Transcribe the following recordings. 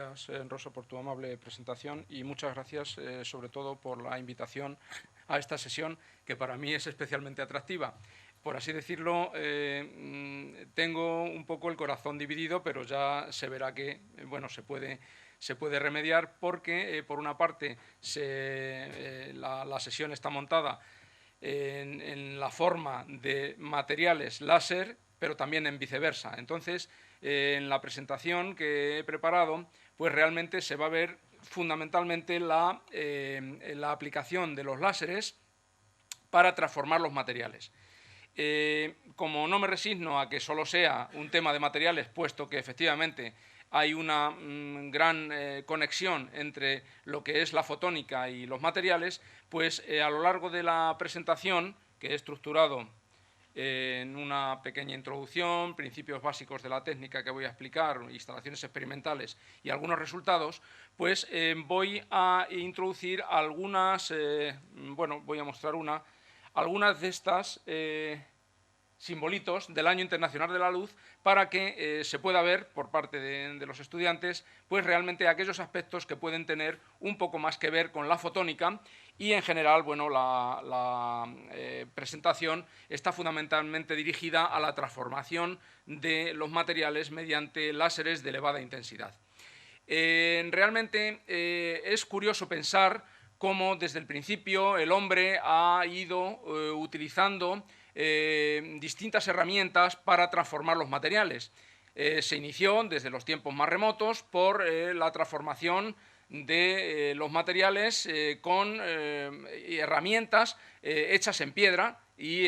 gracias, Rosa, por tu amable presentación y muchas gracias, sobre todo, por la invitación a esta sesión, que para mí es especialmente atractiva. Por así decirlo, tengo un poco el corazón dividido, pero ya se verá que, bueno, se puede remediar porque, por una parte, la sesión está montada en la forma de materiales láser, pero también en viceversa. Entonces, en la presentación que he preparado, pues realmente se va a ver fundamentalmente la aplicación de los láseres para transformar los materiales. Como no me resigno a que solo sea un tema de materiales, puesto que efectivamente hay una gran conexión entre lo que es la fotónica y los materiales, pues a lo largo de la presentación, que he estructurado en una pequeña introducción, principios básicos de la técnica que voy a explicar, instalaciones experimentales y algunos resultados, pues voy a introducir algunas, bueno, voy a mostrar algunas de estas simbolitos del Año Internacional de la Luz para que se pueda ver por parte de los estudiantes pues realmente aquellos aspectos que pueden tener un poco más que ver con la fotónica y en general bueno, la presentación está fundamentalmente dirigida a la transformación de los materiales mediante láseres de elevada intensidad. Realmente es curioso pensar cómo desde el principio el hombre ha ido utilizando distintas herramientas para transformar los materiales. Se inició desde los tiempos más remotos por la transformación de los materiales con herramientas hechas en piedra y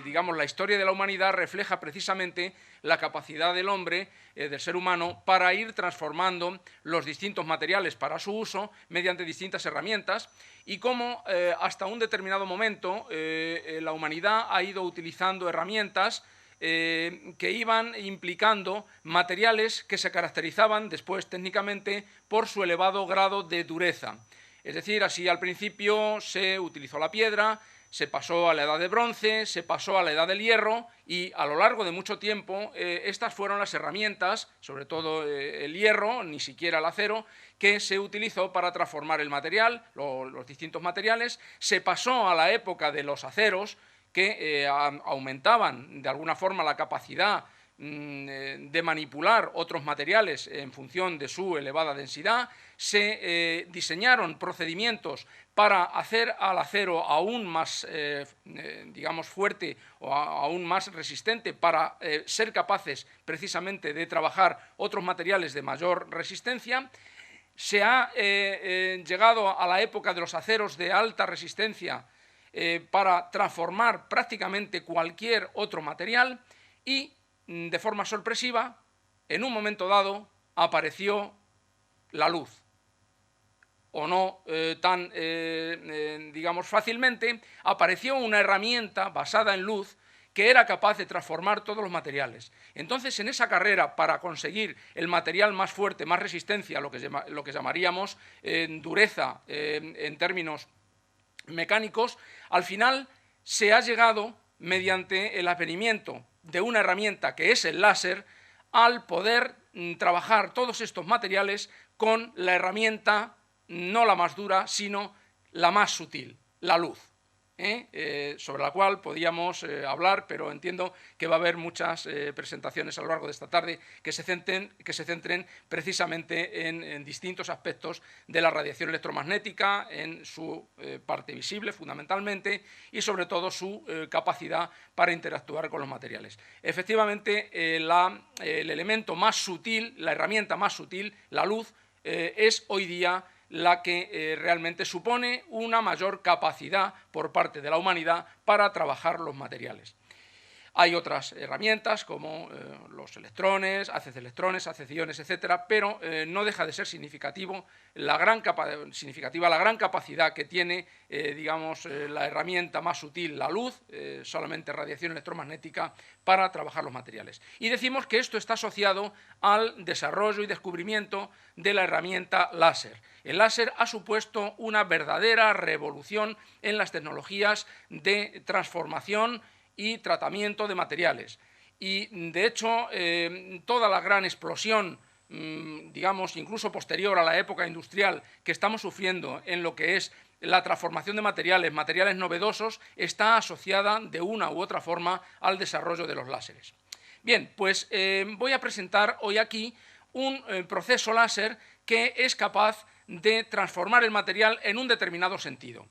digamos, la historia de la humanidad refleja precisamente la capacidad del hombre, del ser humano, para ir transformando los distintos materiales para su uso mediante distintas herramientas y cómo hasta un determinado momento la humanidad ha ido utilizando herramientas que iban implicando materiales que se caracterizaban después técnicamente por su elevado grado de dureza. Es decir, así al principio se utilizó la piedra, se pasó a la edad de bronce, se pasó a la edad del hierro y a lo largo de mucho tiempo estas fueron las herramientas, sobre todo el hierro, ni siquiera el acero, que se utilizó para transformar el material, los distintos materiales. Se pasó a la época de los aceros, que aumentaban de alguna forma la capacidad de manipular otros materiales en función de su elevada densidad. Se diseñaron procedimientos para hacer al acero aún más, digamos, fuerte o aún más resistente para ser capaces precisamente de trabajar otros materiales de mayor resistencia. Se ha llegado a la época de los aceros de alta resistencia para transformar prácticamente cualquier otro material y, de forma sorpresiva, en un momento dado apareció la luz. O no tan, digamos, fácilmente, apareció una herramienta basada en luz que era capaz de transformar todos los materiales. Entonces, en esa carrera para conseguir el material más fuerte, más resistencia, lo que llamaríamos dureza en términos mecánicos, al final se ha llegado, mediante el advenimiento de una herramienta que es el láser, al poder trabajar todos estos materiales con la herramienta no la más dura, sino la más sutil, la luz, sobre la cual podíamos hablar, pero entiendo que va a haber muchas presentaciones a lo largo de esta tarde que se centren precisamente en distintos aspectos de la radiación electromagnética, en su parte visible fundamentalmente y sobre todo su capacidad para interactuar con los materiales. Efectivamente, el elemento más sutil, la herramienta más sutil, la luz, es hoy día la que realmente supone una mayor capacidad por parte de la humanidad para trabajar los materiales. Hay otras herramientas como los electrones, haces de electrones, haces de iones, etcétera, pero no deja de ser significativa la gran capacidad que tiene, digamos, la herramienta más sutil, la luz, solamente radiación electromagnética, para trabajar los materiales. Y decimos que esto está asociado al desarrollo y descubrimiento de la herramienta láser. El láser ha supuesto una verdadera revolución en las tecnologías de transformación y tratamiento de materiales. Y, de hecho, toda la gran explosión digamos, incluso posterior a la época industrial que estamos sufriendo en lo que es la transformación de materiales novedosos, está asociada de una u otra forma al desarrollo de los láseres. Bien, pues voy a presentar hoy aquí un proceso láser que es capaz de transformar el material en un determinado sentido.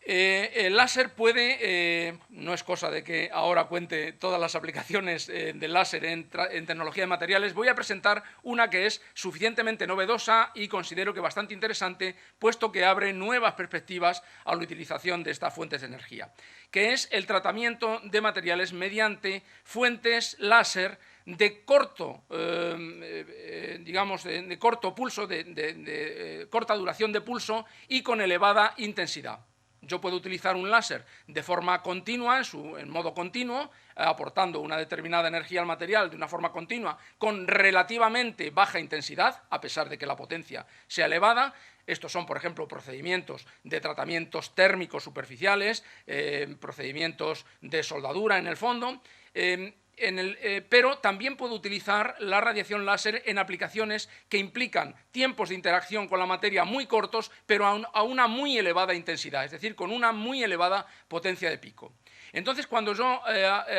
El láser puede, no es cosa de que ahora cuente todas las aplicaciones del láser en tecnología de materiales, voy a presentar una que es suficientemente novedosa y considero que bastante interesante, puesto que abre nuevas perspectivas a la utilización de estas fuentes de energía, que es el tratamiento de materiales mediante fuentes láser de corto, digamos, de corto pulso, de corta duración de pulso y con elevada intensidad. Yo puedo utilizar un láser de forma continua, en modo continuo, aportando una determinada energía al material de una forma continua, con relativamente baja intensidad, a pesar de que la potencia sea elevada. Estos son, por ejemplo, procedimientos de tratamientos térmicos superficiales, procedimientos de soldadura en el fondo, pero también puedo utilizar la radiación láser en aplicaciones que implican tiempos de interacción con la materia muy cortos, pero a una muy elevada intensidad, es decir, con una muy elevada potencia de pico. Entonces, cuando yo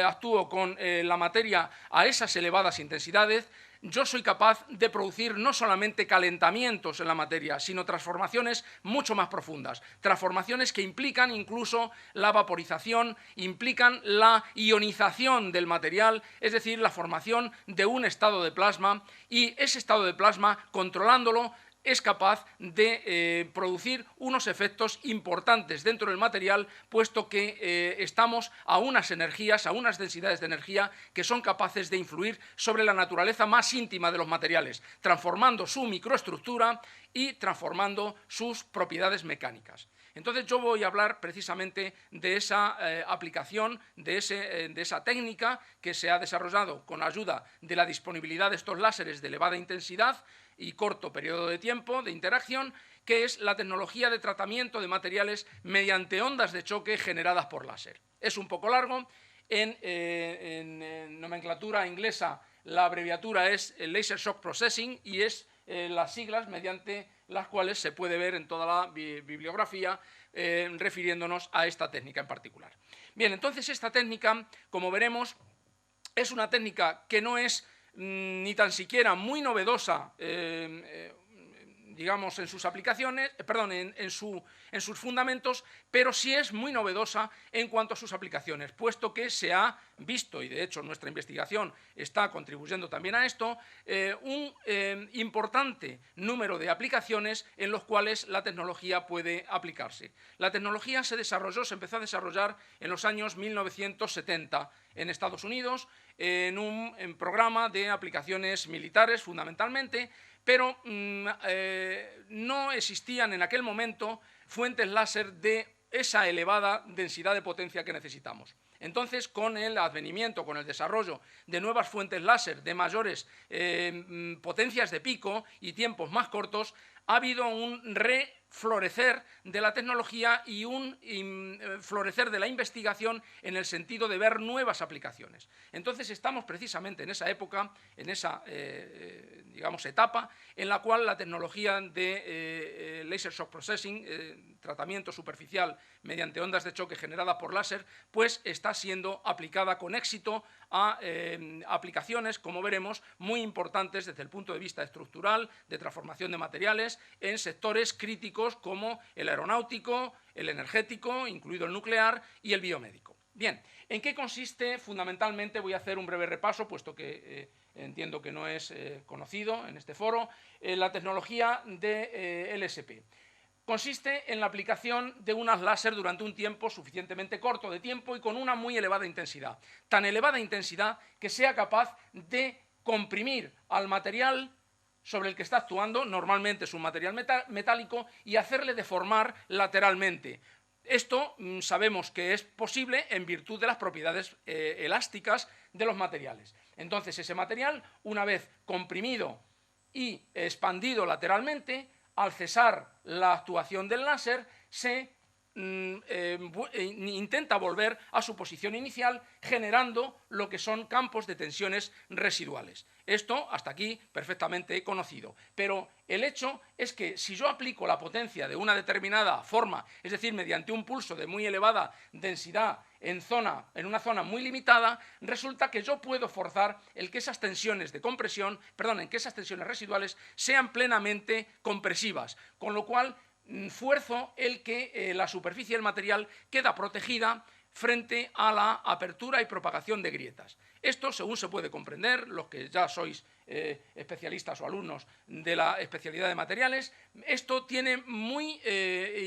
actúo con la materia a esas elevadas intensidades, yo soy capaz de producir no solamente calentamientos en la materia, sino transformaciones mucho más profundas, transformaciones que implican incluso la vaporización, implican la ionización del material, es decir, la formación de un estado de plasma, y ese estado de plasma, controlándolo, es capaz de producir unos efectos importantes dentro del material, puesto que estamos a unas energías, a unas densidades de energía que son capaces de influir sobre la naturaleza más íntima de los materiales, transformando su microestructura y transformando sus propiedades mecánicas. Entonces yo voy a hablar precisamente de esa aplicación, de esa técnica que se ha desarrollado con ayuda de la disponibilidad de estos láseres de elevada intensidad y corto periodo de tiempo de interacción, que es la tecnología de tratamiento de materiales mediante ondas de choque generadas por láser. Es un poco largo, en nomenclatura inglesa la abreviatura es Laser Shock Processing y es las siglas mediante las cuales se puede ver en toda la bibliografía refiriéndonos a esta técnica en particular. Bien, entonces esta técnica, como veremos, es una técnica que no es ni tan siquiera muy novedosa, digamos, en sus aplicaciones, en sus fundamentos, pero sí es muy novedosa en cuanto a sus aplicaciones, puesto que se ha visto, y de hecho nuestra investigación está contribuyendo también a esto, un importante número de aplicaciones en los cuales la tecnología puede aplicarse. La tecnología se empezó a desarrollar en los años 1970 en Estados Unidos, en un programa de aplicaciones militares fundamentalmente, pero no existían en aquel momento fuentes láser de esa elevada densidad de potencia que necesitamos. Entonces, con el advenimiento, con el desarrollo de nuevas fuentes láser de mayores potencias de pico y tiempos más cortos, ha habido un reflorecer de la tecnología y un florecer de la investigación en el sentido de ver nuevas aplicaciones. Entonces estamos precisamente en esa época, en esa digamos, etapa en la cual la tecnología de Laser Shock Processing, tratamiento superficial mediante ondas de choque generadas por láser, pues está siendo aplicada con éxito a aplicaciones, como veremos, muy importantes desde el punto de vista estructural, de transformación de materiales, en sectores críticos como el aeronáutico, el energético, incluido el nuclear, y el biomédico. Bien, ¿en qué consiste fundamentalmente? Voy a hacer un breve repaso, puesto que entiendo que no es conocido en este foro, la tecnología de LSP. Consiste en la aplicación de unas láser durante un tiempo suficientemente corto de tiempo y con una muy elevada intensidad. Tan elevada intensidad que sea capaz de comprimir al material sobre el que está actuando, normalmente es un material metálico, y hacerle deformar lateralmente. Esto sabemos que es posible en virtud de las propiedades elásticas de los materiales. Entonces, ese material, una vez comprimido y expandido lateralmente, al cesar la actuación del láser, se intenta volver a su posición inicial, generando lo que son campos de tensiones residuales. Esto hasta aquí perfectamente conocido, pero el hecho es que si yo aplico la potencia de una determinada forma, es decir, mediante un pulso de muy elevada densidad en una zona muy limitada, resulta que yo puedo forzar el que esas tensiones de compresión, perdón, en que esas tensiones residuales sean plenamente compresivas, con lo cual fuerzo el que la superficie del material queda protegida frente a la apertura y propagación de grietas. Esto, según se puede comprender, los que ya sois especialistas o alumnos de la especialidad de materiales, esto tiene muy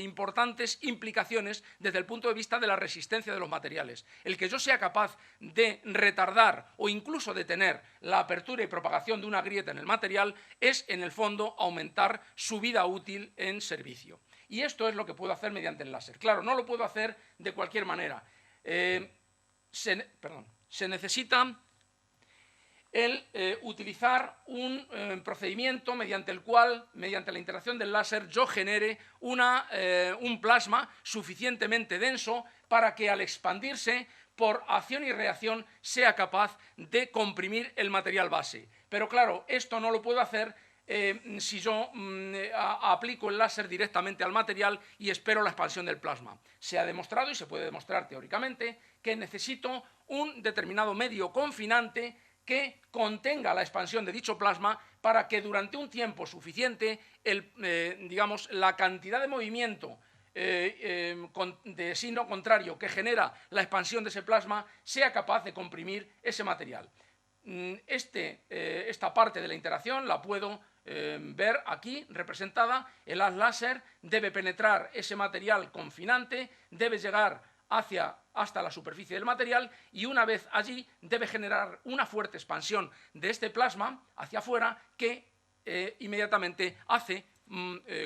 importantes implicaciones desde el punto de vista de la resistencia de los materiales. El que yo sea capaz de retardar o incluso detener la apertura y propagación de una grieta en el material es, en el fondo, aumentar su vida útil en servicio. Y esto es lo que puedo hacer mediante el láser. Claro, no lo puedo hacer de cualquier manera. Se necesita el utilizar un procedimiento mediante el cual, mediante la interacción del láser, yo genere un plasma suficientemente denso para que al expandirse por acción y reacción sea capaz de comprimir el material base. Pero claro, esto no lo puedo hacer si yo aplico el láser directamente al material y espero la expansión del plasma. Se ha demostrado, y se puede demostrar teóricamente, que necesito un determinado medio confinante que contenga la expansión de dicho plasma para que durante un tiempo suficiente la cantidad de movimiento de signo contrario que genera la expansión de ese plasma sea capaz de comprimir ese material. Esta parte de la interacción la puedo ver aquí representada. El haz láser debe penetrar ese material confinante, debe llegar hasta la superficie del material y una vez allí debe generar una fuerte expansión de este plasma hacia afuera que inmediatamente hace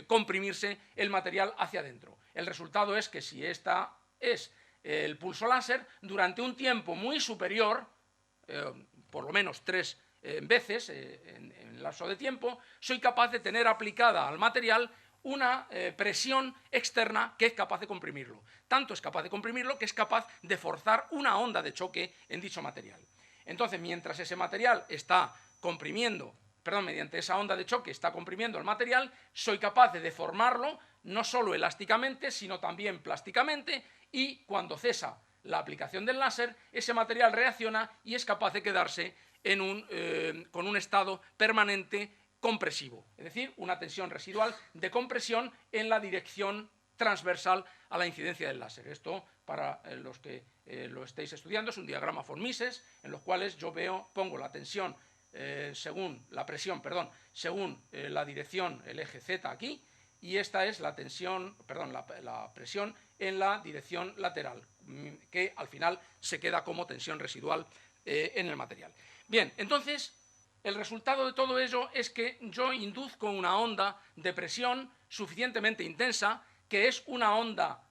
comprimirse el material hacia adentro. El resultado es que si esta es el pulso láser, durante un tiempo muy superior, por lo menos 3 veces en el lapso de tiempo, soy capaz de tener aplicada al material una presión externa que es capaz de comprimirlo. Tanto es capaz de comprimirlo que es capaz de forzar una onda de choque en dicho material. Entonces, mientras ese material está mediante esa onda de choque está comprimiendo el material, soy capaz de deformarlo no solo elásticamente, sino también plásticamente, y cuando cesa la aplicación del láser, ese material reacciona y es capaz de quedarse con un estado permanente compresivo, es decir, una tensión residual de compresión en la dirección transversal a la incidencia del láser. Esto, para los que lo estéis estudiando, es un diagrama von Mises, en los cuales yo pongo la tensión según la presión, según la dirección, el eje Z aquí, y esta es la presión en la dirección lateral, que al final se queda como tensión residual en el material. Bien, entonces, el resultado de todo ello es que yo induzco una onda de presión suficientemente intensa, que es una onda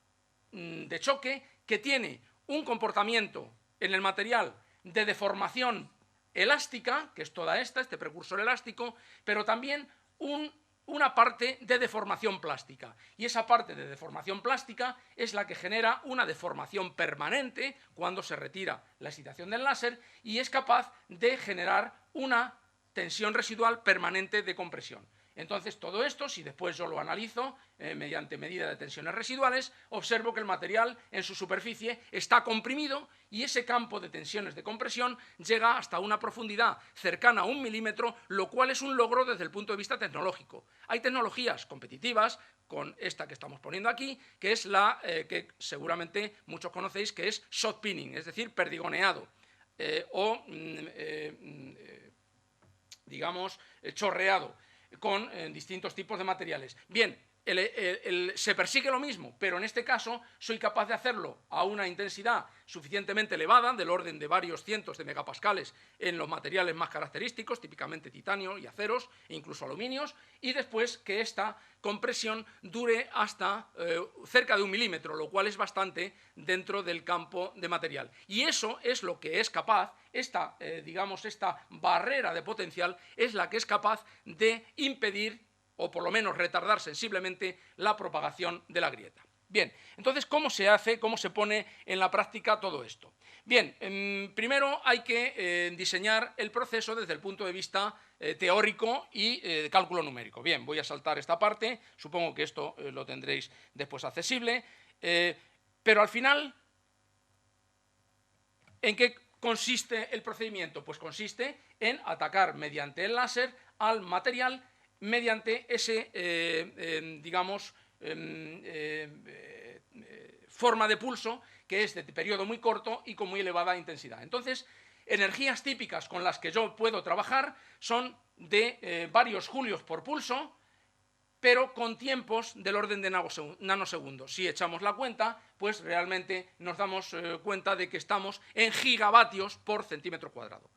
de choque que tiene un comportamiento en el material de deformación elástica, que es toda este precursor elástico, pero también una parte de deformación plástica. Y esa parte de deformación plástica es la que genera una deformación permanente cuando se retira la excitación del láser y es capaz de generar una tensión residual permanente de compresión. Entonces, todo esto, si después yo lo analizo mediante medida de tensiones residuales, observo que el material en su superficie está comprimido y ese campo de tensiones de compresión llega hasta una profundidad cercana a 1 milímetro, lo cual es un logro desde el punto de vista tecnológico. Hay tecnologías competitivas, con esta que estamos poniendo aquí, que es la que seguramente muchos conocéis, que es shot pinning, es decir, perdigoneado, chorreado, con distintos tipos de materiales. Bien, se persigue lo mismo, pero en este caso soy capaz de hacerlo a una intensidad suficientemente elevada, del orden de varios cientos de megapascales en los materiales más característicos, típicamente titanio y aceros, e incluso aluminios, y después que esta compresión dure hasta cerca de 1 milímetro, lo cual es bastante dentro del campo de material. Y eso es lo que es capaz, esta barrera de potencial es la que es capaz de impedir o por lo menos retardar sensiblemente la propagación de la grieta. Bien, entonces, ¿cómo se hace, cómo se pone en la práctica todo esto? Bien, primero hay que diseñar el proceso desde el punto de vista teórico y de cálculo numérico. Bien, voy a saltar esta parte, supongo que esto lo tendréis después accesible, pero al final, ¿en qué consiste el procedimiento? Pues consiste en atacar mediante el láser al material mediante ese, digamos, forma de pulso que es de periodo muy corto y con muy elevada intensidad. Entonces, energías típicas con las que yo puedo trabajar son de varios julios por pulso, pero con tiempos del orden de nanosegundos. Si echamos la cuenta, pues realmente nos damos cuenta de que estamos en gigavatios por centímetro cuadrado,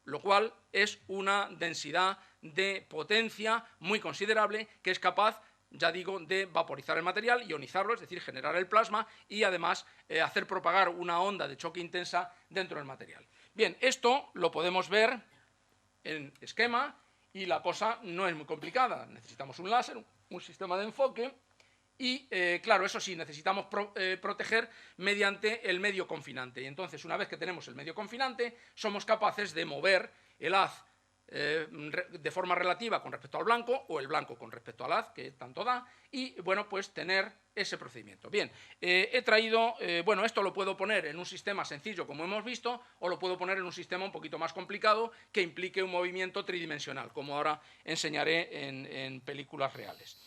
lo cual es una densidad de potencia muy considerable que es capaz, ya digo, de vaporizar el material, ionizarlo, es decir, generar el plasma y además hacer propagar una onda de choque intensa dentro del material. Bien, esto lo podemos ver en esquema y la cosa no es muy complicada. Necesitamos un láser, un sistema de enfoque y, claro, eso sí, necesitamos proteger mediante el medio confinante. Y entonces, una vez que tenemos el medio confinante, somos capaces de mover el haz de forma relativa con respecto al blanco o el blanco con respecto al haz, que tanto da, y, bueno, pues tener ese procedimiento. Bien, he traído, bueno, esto lo puedo poner en un sistema sencillo, como hemos visto, o lo puedo poner en un sistema un poquito más complicado que implique un movimiento tridimensional, como ahora enseñaré en películas reales.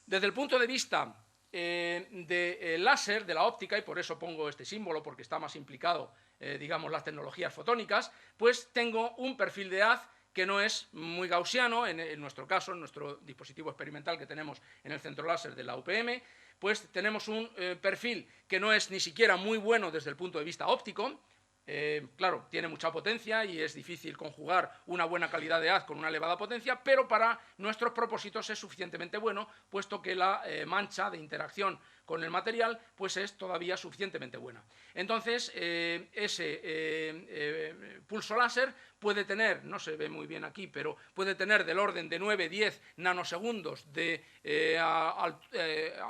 Desde el punto de vista del láser, de la óptica, y por eso pongo este símbolo, porque está más implicado, digamos, las tecnologías fotónicas, pues tengo un perfil de haz que no es muy gaussiano, en nuestro caso, en nuestro dispositivo experimental que tenemos en el centro láser de la UPM, pues tenemos un perfil que no es ni siquiera muy bueno desde el punto de vista óptico. Claro, tiene mucha potencia y es difícil conjugar una buena calidad de haz con una elevada potencia, pero para nuestros propósitos es suficientemente bueno, puesto que la mancha de interacción con el material pues es todavía suficientemente buena. Entonces, ese pulso láser puede tener, no se ve muy bien aquí, pero puede tener del orden de 9-10 nanosegundos de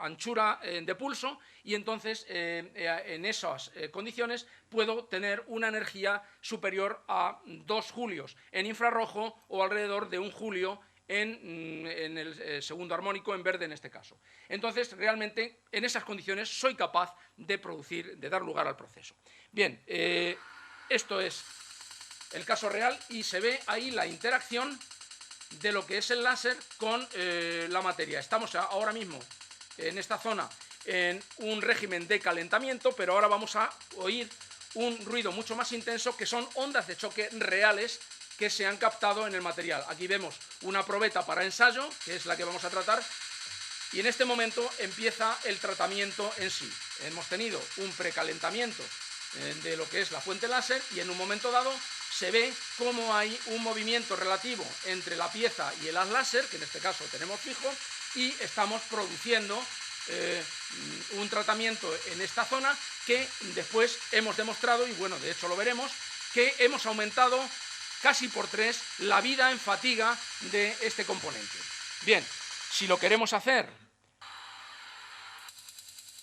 anchura de pulso y entonces en esas condiciones puedo tener una energía superior a 2 julios en infrarrojo o alrededor de 1 julio en el segundo armónico, en verde en este caso. Entonces, realmente, en esas condiciones soy capaz de producir, de dar lugar al proceso. Bien, esto es el caso real y se ve ahí la interacción de lo que es el láser con la materia. Estamos ahora mismo en esta zona en un régimen de calentamiento, pero ahora vamos a oír un ruido mucho más intenso que son ondas de choque reales que se han captado en el material. Aquí vemos una probeta para ensayo, que es la que vamos a tratar, y en este momento empieza el tratamiento en sí. Hemos tenido un precalentamiento de lo que es la fuente láser y en un momento dado se ve cómo hay un movimiento relativo entre la pieza y el haz láser, que en este caso tenemos fijo, y estamos produciendo un tratamiento en esta zona que después hemos demostrado, y bueno, de hecho lo veremos, que hemos aumentado casi por 3 la vida en fatiga de este componente. Bien, si lo queremos hacer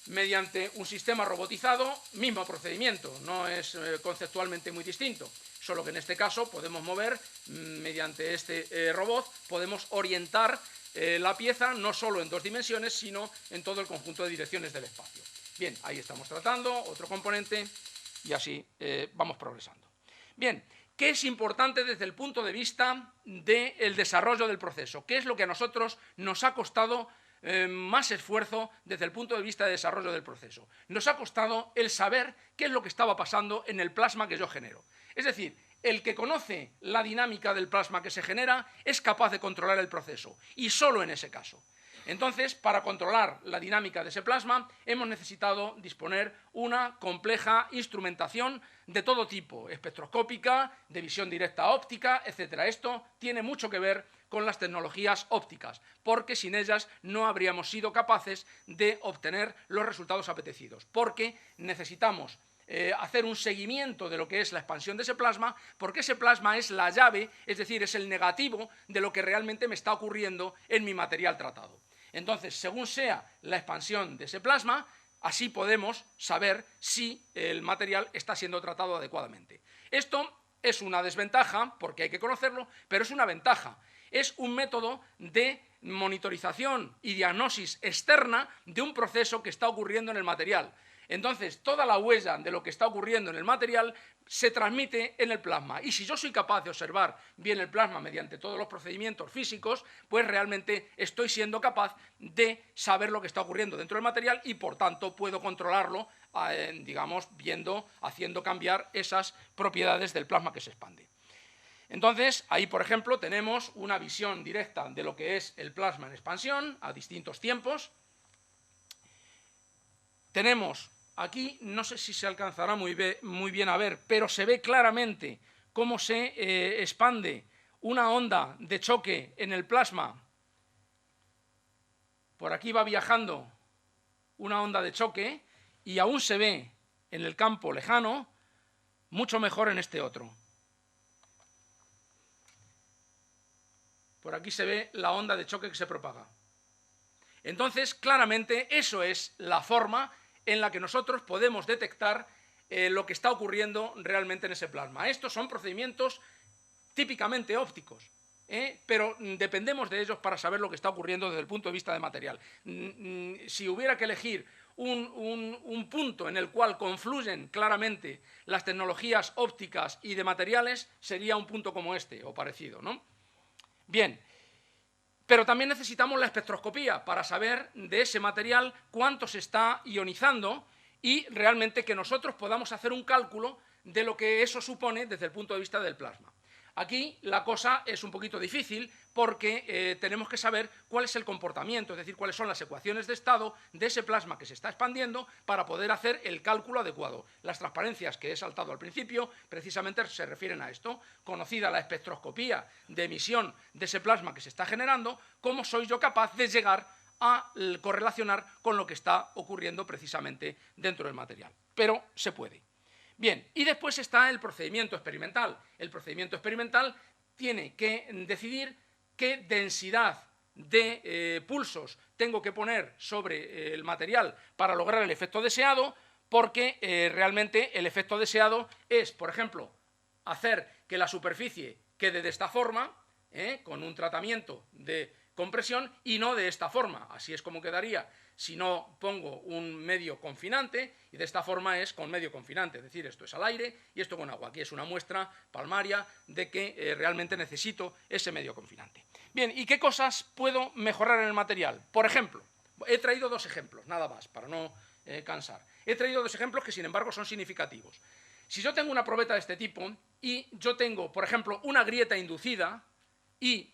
mediante un sistema robotizado, mismo procedimiento, no es conceptualmente muy distinto, solo que en este caso podemos mover, mediante este robot, podemos orientar la pieza no solo en 2 dimensiones, sino en todo el conjunto de direcciones del espacio. Bien, ahí estamos tratando otro componente y así vamos progresando. Bien, ¿qué es importante desde el punto de vista del desarrollo del proceso? ¿Qué es lo que a nosotros nos ha costado más esfuerzo desde el punto de vista de desarrollo del proceso? Nos ha costado el saber qué es lo que estaba pasando en el plasma que yo genero. Es decir, el que conoce la dinámica del plasma que se genera es capaz de controlar el proceso, y solo en ese caso. Entonces, para controlar la dinámica de ese plasma, hemos necesitado disponer una compleja instrumentación de todo tipo, espectroscópica, de visión directa óptica, etc. Esto tiene mucho que ver con las tecnologías ópticas, porque sin ellas no habríamos sido capaces de obtener los resultados apetecidos, porque necesitamos hacer un seguimiento de lo que es la expansión de ese plasma, porque ese plasma es la llave, es decir, es el negativo de lo que realmente me está ocurriendo en mi material tratado. Entonces, según sea la expansión de ese plasma, así podemos saber si el material está siendo tratado adecuadamente. Esto es una desventaja, porque hay que conocerlo, pero es una ventaja. Es un método de monitorización y diagnosis externa de un proceso que está ocurriendo en el material. Entonces, toda la huella de lo que está ocurriendo en el material se transmite en el plasma. Y si yo soy capaz de observar bien el plasma mediante todos los procedimientos físicos, pues realmente estoy siendo capaz de saber lo que está ocurriendo dentro del material y, por tanto, puedo controlarlo, digamos, haciendo cambiar esas propiedades del plasma que se expande. Entonces, ahí, por ejemplo, tenemos una visión directa de lo que es el plasma en expansión a distintos tiempos. Tenemos aquí, no sé si se alcanzará muy bien a ver, pero se ve claramente cómo se expande una onda de choque en el plasma. Por aquí va viajando una onda de choque y aún se ve en el campo lejano, mucho mejor en este otro. Por aquí se ve la onda de choque que se propaga. Entonces, claramente, eso es la forma en la que nosotros podemos detectar lo que está ocurriendo realmente en ese plasma. Estos son procedimientos típicamente ópticos, pero dependemos de ellos para saber lo que está ocurriendo desde el punto de vista de material. Si hubiera que elegir un punto en el cual confluyen claramente las tecnologías ópticas y de materiales, sería un punto como este, o parecido, ¿no? Bien, pero también necesitamos la espectroscopía para saber de ese material cuánto se está ionizando y realmente que nosotros podamos hacer un cálculo de lo que eso supone desde el punto de vista del plasma. Aquí la cosa es un poquito difícil porque tenemos que saber cuál es el comportamiento, es decir, cuáles son las ecuaciones de estado de ese plasma que se está expandiendo para poder hacer el cálculo adecuado. Las transparencias que he saltado al principio precisamente se refieren a esto. Conocida la espectroscopía de emisión de ese plasma que se está generando, ¿cómo soy yo capaz de llegar a correlacionar con lo que está ocurriendo precisamente dentro del material? Pero se puede. Bien, y después está el procedimiento experimental. El procedimiento experimental tiene que decidir qué densidad de pulsos tengo que poner sobre el material para lograr el efecto deseado, porque realmente el efecto deseado es, por ejemplo, hacer que la superficie quede de esta forma, con un tratamiento de compresión, y no de esta forma. Así es como quedaría si no pongo un medio confinante, y de esta forma es con medio confinante, es decir, esto es al aire y esto con agua. Aquí es una muestra palmaria de que realmente necesito ese medio confinante. Bien, ¿y qué cosas puedo mejorar en el material? Por ejemplo, he traído dos ejemplos, nada más, para no cansar. He traído dos ejemplos que, sin embargo, son significativos. Si yo tengo una probeta de este tipo y yo tengo, por ejemplo, una grieta inducida y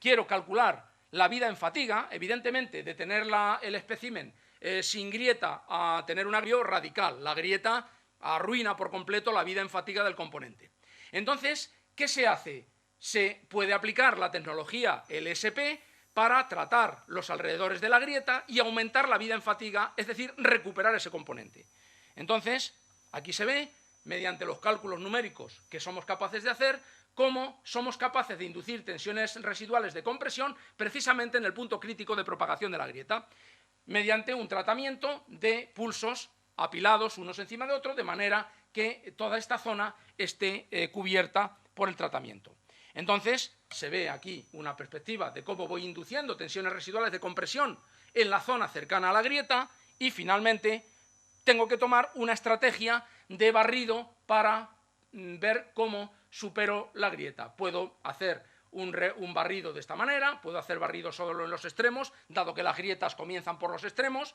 quiero calcular la vida en fatiga, evidentemente, de tener el espécimen sin grieta a tener una grieta radical. La grieta arruina por completo la vida en fatiga del componente. Entonces, ¿qué se hace? Se puede aplicar la tecnología LSP para tratar los alrededores de la grieta y aumentar la vida en fatiga, es decir, recuperar ese componente. Entonces, aquí se ve, mediante los cálculos numéricos que somos capaces de hacer, cómo somos capaces de inducir tensiones residuales de compresión precisamente en el punto crítico de propagación de la grieta, mediante un tratamiento de pulsos apilados unos encima de otros, de manera que toda esta zona esté cubierta por el tratamiento. Entonces, se ve aquí una perspectiva de cómo voy induciendo tensiones residuales de compresión en la zona cercana a la grieta y, finalmente, tengo que tomar una estrategia de barrido para ver cómo supero la grieta. Puedo hacer un barrido de esta manera, puedo hacer barrido solo en los extremos, dado que las grietas comienzan por los extremos,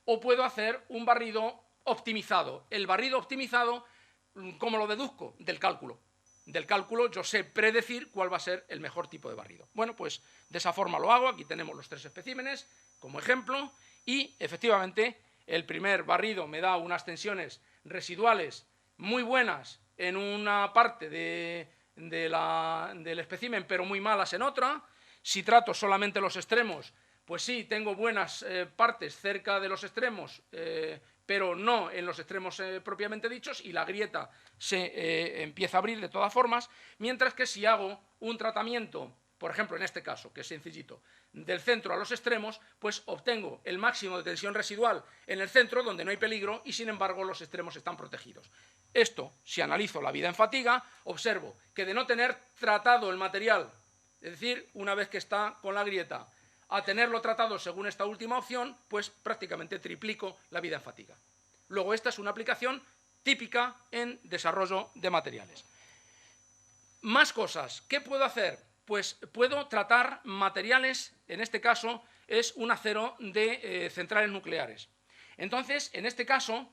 o puedo hacer un barrido optimizado. El barrido optimizado, ¿cómo lo deduzco? Del cálculo. Del cálculo yo sé predecir cuál va a ser el mejor tipo de barrido. Bueno, pues de esa forma lo hago. Aquí tenemos los tres especímenes como ejemplo y, efectivamente, el primer barrido me da unas tensiones residuales muy buenas en una parte del espécimen, pero muy malas en otra. Si trato solamente los extremos, pues sí, tengo buenas partes cerca de los extremos, pero no en los extremos propiamente dichos, y la grieta se empieza a abrir de todas formas, mientras que si hago un tratamiento por ejemplo, en este caso, que es sencillito, del centro a los extremos, pues obtengo el máximo de tensión residual en el centro, donde no hay peligro, y sin embargo los extremos están protegidos. Esto, si analizo la vida en fatiga, observo que de no tener tratado el material, es decir, una vez que está con la grieta, a tenerlo tratado según esta última opción, pues prácticamente triplico la vida en fatiga. Luego, esta es una aplicación típica en desarrollo de materiales. Más cosas. ¿Qué puedo hacer? Pues puedo tratar materiales, en este caso es un acero de centrales nucleares. Entonces, en este caso,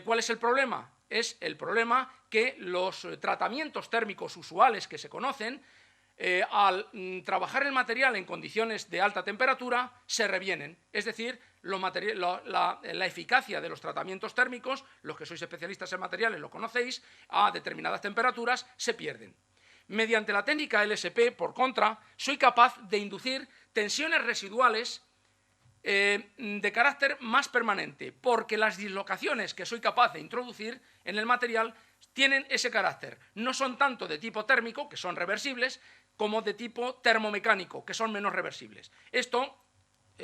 ¿cuál es el problema? Es el problema que los tratamientos térmicos usuales que se conocen, al trabajar el material en condiciones de alta temperatura, se revienen. Es decir, la eficacia de los tratamientos térmicos, los que sois especialistas en materiales lo conocéis, a determinadas temperaturas se pierden. Mediante la técnica LSP, por contra, soy capaz de inducir tensiones residuales de carácter más permanente, porque las dislocaciones que soy capaz de introducir en el material tienen ese carácter. No son tanto de tipo térmico, que son reversibles, como de tipo termomecánico, que son menos reversibles. Esto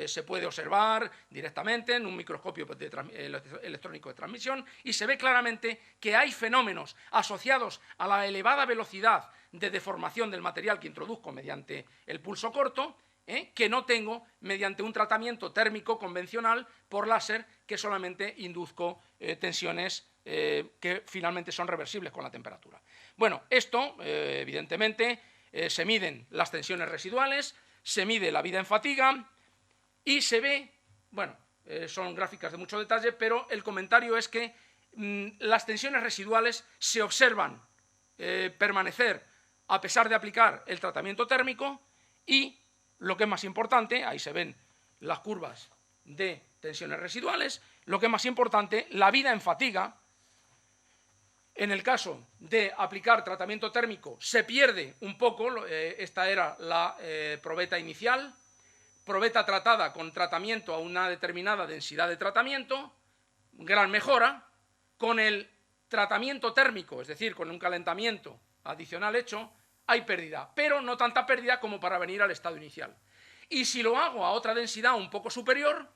se puede observar directamente en un microscopio electrónico de transmisión y se ve claramente que hay fenómenos asociados a la elevada velocidad de deformación del material que introduzco mediante el pulso corto, que no tengo mediante un tratamiento térmico convencional por láser, que solamente induzco tensiones que finalmente son reversibles con la temperatura. Bueno, esto evidentemente se miden las tensiones residuales, se mide la vida en fatiga y se ve, bueno, son gráficas de mucho detalle, pero el comentario es que las tensiones residuales se observan permanecer a pesar de aplicar el tratamiento térmico y, lo que es más importante, ahí se ven las curvas de tensiones residuales, lo que es más importante, la vida en fatiga. En el caso de aplicar tratamiento térmico se pierde un poco, esta era la probeta inicial, probeta tratada con tratamiento a una determinada densidad de tratamiento, gran mejora. Con el tratamiento térmico, es decir, con un calentamiento adicional hecho, hay pérdida, pero no tanta pérdida como para venir al estado inicial. Y si lo hago a otra densidad un poco superior,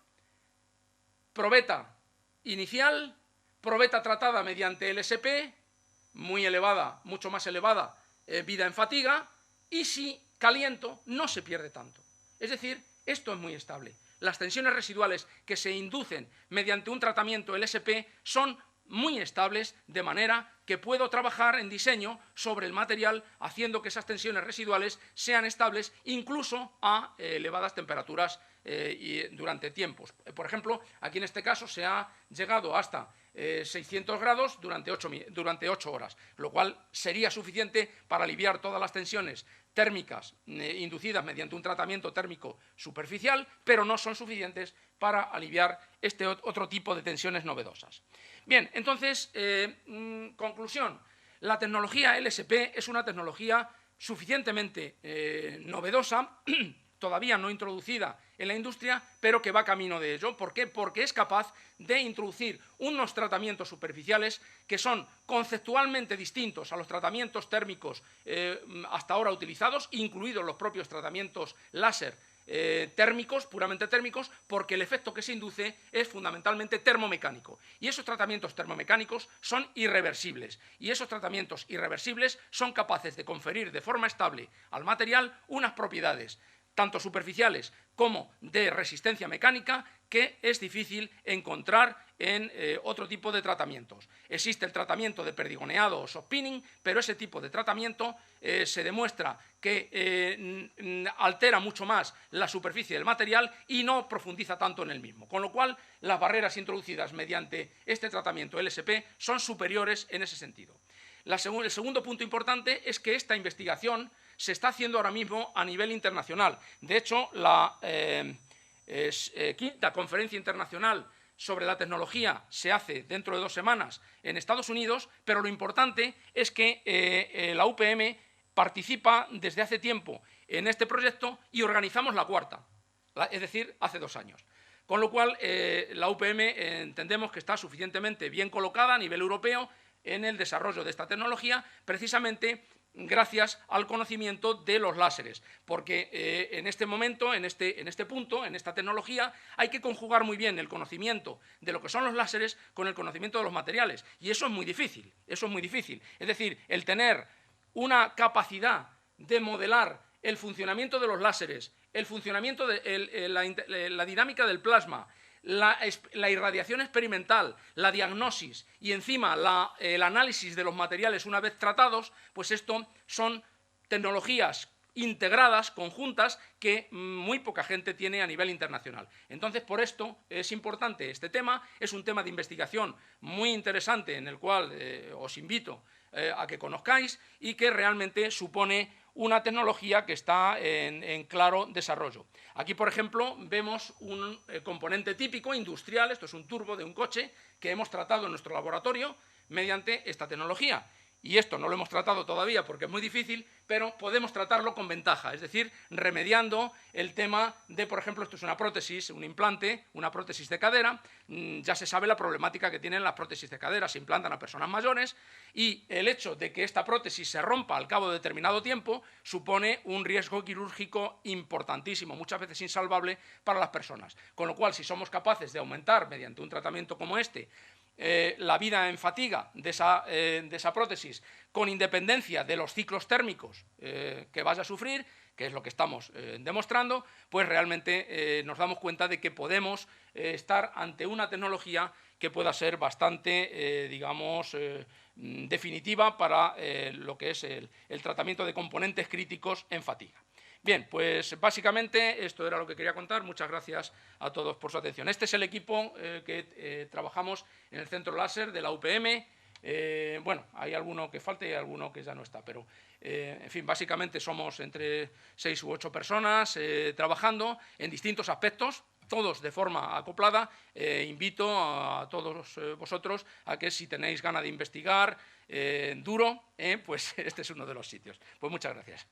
probeta inicial, probeta tratada mediante LSP, muy elevada, mucho más elevada, vida en fatiga, y si caliento no se pierde tanto. Es decir, esto es muy estable. Las tensiones residuales que se inducen mediante un tratamiento LSP son muy estables, de manera que puedo trabajar en diseño sobre el material haciendo que esas tensiones residuales sean estables incluso a elevadas temperaturas y durante tiempos. Por ejemplo, aquí en este caso se ha llegado hasta 600 grados durante 8 horas, lo cual sería suficiente para aliviar todas las tensiones térmicas inducidas mediante un tratamiento térmico superficial, pero no son suficientes para aliviar este otro tipo de tensiones novedosas. Bien, entonces, conclusión, la tecnología LSP es una tecnología suficientemente novedosa, todavía no introducida en la industria, pero que va camino de ello. ¿Por qué? Porque es capaz de introducir unos tratamientos superficiales que son conceptualmente distintos a los tratamientos térmicos hasta ahora utilizados, incluidos los propios tratamientos láser térmicos, puramente térmicos, porque el efecto que se induce es fundamentalmente termomecánico. Y esos tratamientos termomecánicos son irreversibles. Y esos tratamientos irreversibles son capaces de conferir de forma estable al material unas propiedades tanto superficiales como de resistencia mecánica, que es difícil encontrar en otro tipo de tratamientos. Existe el tratamiento de perdigoneado o soft pinning, pero ese tipo de tratamiento se demuestra que altera mucho más la superficie del material y no profundiza tanto en el mismo. Con lo cual, las barreras introducidas mediante este tratamiento LSP son superiores en ese sentido. El segundo punto importante es que esta investigación se está haciendo ahora mismo a nivel internacional. De hecho, la quinta conferencia internacional sobre la tecnología se hace dentro de 2 semanas en Estados Unidos, pero lo importante es que la UPM participa desde hace tiempo en este proyecto y organizamos la cuarta, es decir, hace 2 años. Con lo cual, la UPM entendemos que está suficientemente bien colocada a nivel europeo en el desarrollo de esta tecnología, precisamente gracias al conocimiento de los láseres, porque en este momento, en este punto, en esta tecnología, hay que conjugar muy bien el conocimiento de lo que son los láseres con el conocimiento de los materiales, y eso es muy difícil, Es decir, el tener una capacidad de modelar el funcionamiento de los láseres, el funcionamiento de la dinámica del plasma, la irradiación experimental, la diagnosis y encima el análisis de los materiales una vez tratados, pues esto son tecnologías integradas, conjuntas, que muy poca gente tiene a nivel internacional. Entonces, por esto es importante este tema, es un tema de investigación muy interesante en el cual os invito a que conozcáis y que realmente supone una tecnología que está en claro desarrollo. Aquí, por ejemplo, vemos un componente típico industrial, esto es un turbo de un coche, que hemos tratado en nuestro laboratorio mediante esta tecnología. Y esto no lo hemos tratado todavía porque es muy difícil, pero podemos tratarlo con ventaja, es decir, remediando el tema de, por ejemplo, esto es una prótesis, un implante, una prótesis de cadera, ya se sabe la problemática que tienen las prótesis de cadera, se implantan a personas mayores y el hecho de que esta prótesis se rompa al cabo de determinado tiempo supone un riesgo quirúrgico importantísimo, muchas veces insalvable para las personas. Con lo cual, si somos capaces de aumentar mediante un tratamiento como este la vida en fatiga de esa prótesis, con independencia de los ciclos térmicos que vaya a sufrir, que es lo que estamos demostrando, pues realmente nos damos cuenta de que podemos estar ante una tecnología que pueda ser bastante, digamos, definitiva para lo que es el tratamiento de componentes críticos en fatiga. Bien, pues básicamente esto era lo que quería contar. Muchas gracias a todos por su atención. Este es el equipo que trabajamos en el Centro Láser de la UPM. Bueno, hay alguno que falta y hay alguno que ya no está, pero en fin, básicamente somos entre 6 u 8 personas trabajando en distintos aspectos, todos de forma acoplada. Invito a todos vosotros a que si tenéis ganas de investigar duro, pues este es uno de los sitios. Pues muchas gracias.